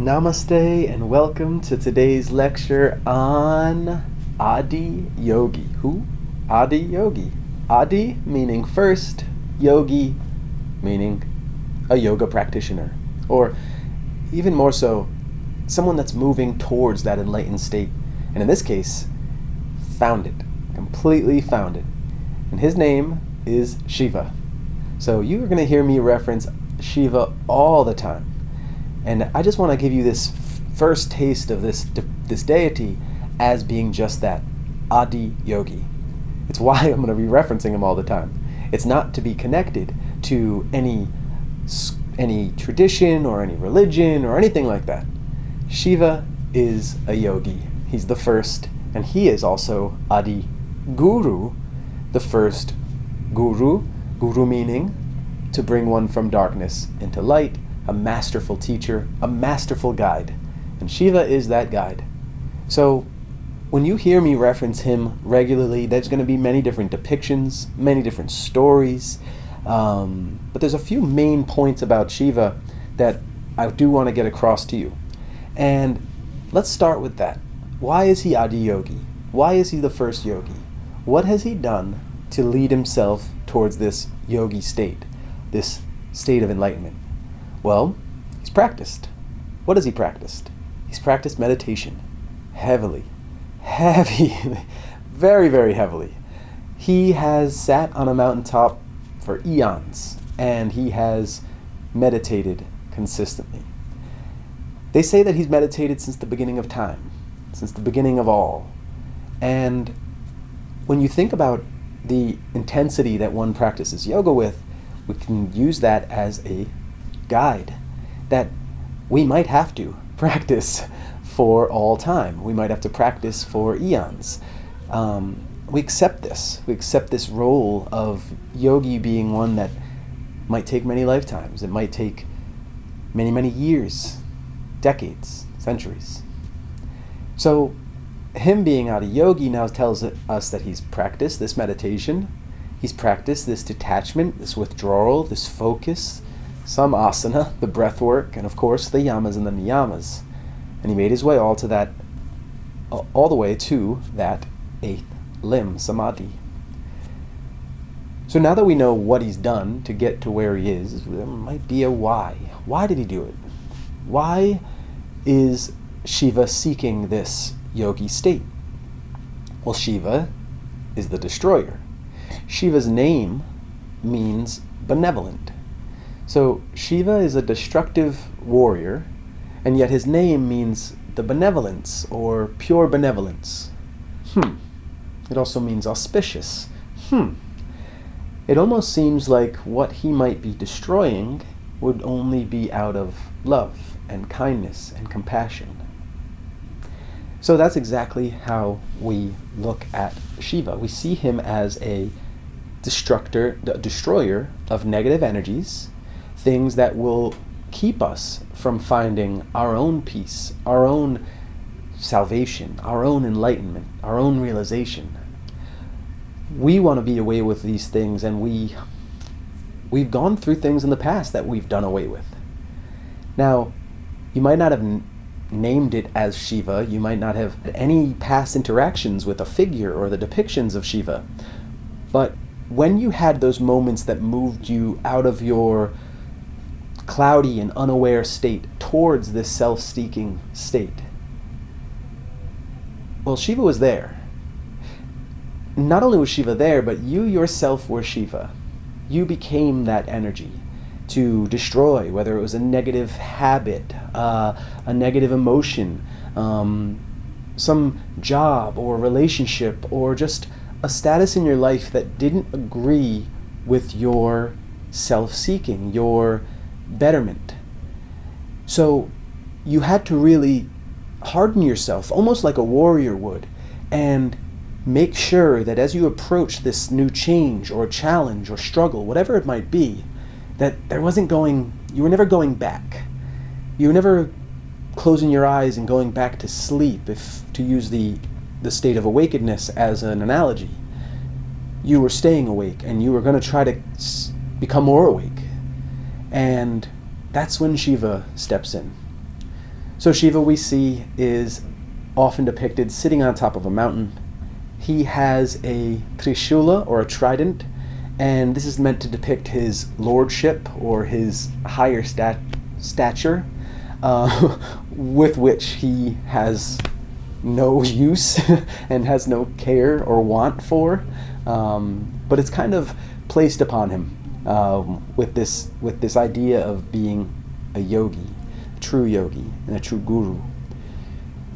Namaste and welcome to today's lecture on Adiyogi. Who? Adiyogi. Adi meaning first, yogi meaning a yoga practitioner. Or even more so, someone that's moving towards that enlightened state. And in this case, found it. Completely found it. And his name is Shiva. So you are going to hear me reference Shiva all the time. And I just want to give you this first taste of this deity as being just that, Adiyogi. It's why I'm going to be referencing him all the time. It's not to be connected to any tradition or any religion or anything like that. Shiva is a yogi. He's the first, and he is also Adi Guru, the first guru. Guru meaning to bring one from darkness into light, a masterful teacher, a masterful guide. And Shiva is that guide. So when you hear me reference him regularly, there's going to be many different depictions, many different stories. But there's a few main points about Shiva that I do want to get across to you. And let's start with that. Why is he Adiyogi? Why is he the first yogi? What has he done to lead himself towards this yogi state, this state of enlightenment? Well, he's practiced. What has he practiced? He's practiced meditation. Heavily. Very, very heavily. He has sat on a mountaintop for eons, and he has meditated consistently. They say that he's meditated since the beginning of time, since the beginning of all. And when you think about the intensity that one practices yoga with, we can use that as a guide that we might have to practice for all time. We might have to practice for eons. We accept this. We accept this role of yogi being one that might take many lifetimes. It might take many, many years, decades, centuries. So him being Adiyogi now tells us that he's practiced this meditation. He's practiced this detachment, this withdrawal, this focus, some asana, the breath work, and of course the yamas and the niyamas. And he made his way all the way to that eighth limb, samadhi. So now that we know what he's done to get to where he is, there might be a why. Why did he do it? Why is Shiva seeking this yogi state? Well, Shiva is the destroyer. Shiva's name means benevolent. So Shiva is a destructive warrior, and yet his name means the benevolence or pure benevolence. It also means auspicious. It almost seems like what he might be destroying would only be out of love and kindness and compassion. So that's exactly how we look at Shiva. We see him as a destroyer of negative energies, things that will keep us from finding our own peace, our own salvation, our own enlightenment, our own realization. We want to be away with these things, and we've gone through things in the past that we've done away with. Now, you might not have named it as Shiva, you might not have had any past interactions with a figure or the depictions of Shiva, but when you had those moments that moved you out of your cloudy and unaware state towards this self-seeking state, well, Shiva was there. Not only was Shiva there, but you yourself were Shiva. You became that energy to destroy, whether it was a negative habit, a negative emotion, some job or relationship, or just a status in your life that didn't agree with your self-seeking, your betterment. So you had to really harden yourself, almost like a warrior would, and make sure that as you approach this new change or challenge or struggle, whatever it might be, that you were never going back. You were never closing your eyes and going back to sleep, if to use the state of awakeness as an analogy. You were staying awake, and you were going to try to become more awake. And that's when Shiva steps in. So Shiva, we see, is often depicted sitting on top of a mountain. He has a trishula, or a trident, and this is meant to depict his lordship or his higher stature, with which he has no use and has no care or want for, but it's kind of placed upon him with this idea of being a yogi, a true yogi, and a true guru.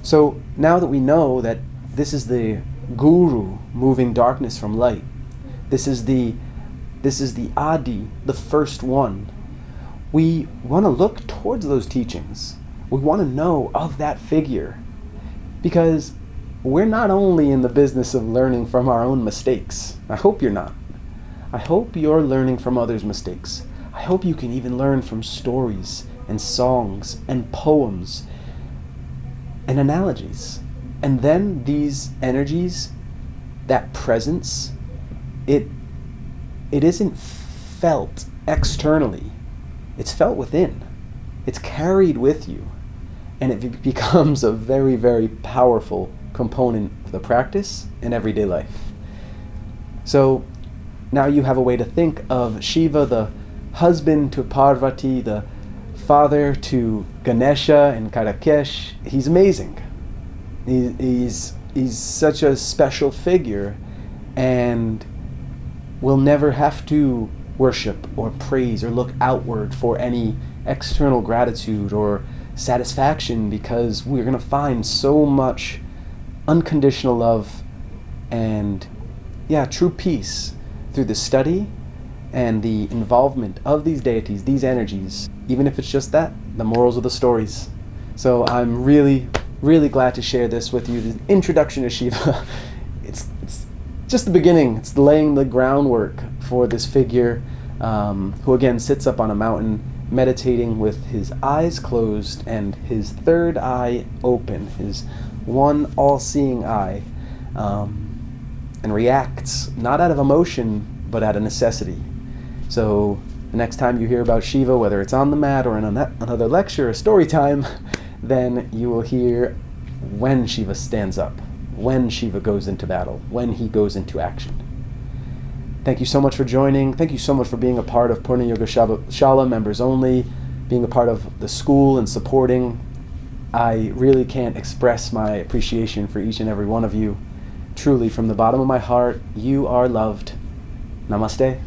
So now that we know that this is the guru moving darkness from light, this is the Adi, the first one, we want to look towards those teachings. We want to know of that figure, because we're not only in the business of learning from our own mistakes. I hope you're not. I hope you're learning from others' mistakes. I hope you can even learn from stories and songs and poems and analogies. And then these energies, that presence, it isn't felt externally. It's felt within. It's carried with you. And it becomes a very, very powerful component of the practice in everyday life. So now you have a way to think of Shiva, the husband to Parvati, the father to Ganesha and Karakesh. He's amazing. He's such a special figure, and we'll never have to worship or praise or look outward for any external gratitude or satisfaction, because we're going to find so much unconditional love and true peace through the study and the involvement of these deities, these energies, even if it's just that, the morals of the stories. So I'm really, really glad to share this with you, the introduction to Shiva. It's just the beginning. It's laying the groundwork for this figure who again sits up on a mountain, meditating with his eyes closed and his third eye open, his one all-seeing eye, and reacts not out of emotion but out of necessity. So the next time you hear about Shiva, whether it's on the mat or in another lecture or story time, then you will hear when Shiva stands up, when Shiva goes into battle, when he goes into action. Thank you so much for joining. Thank you so much for being a part of Purna Yoga Shala members only, being a part of the school and supporting. I really can't express my appreciation for each and every one of you. Truly, from the bottom of my heart, you are loved. Namaste.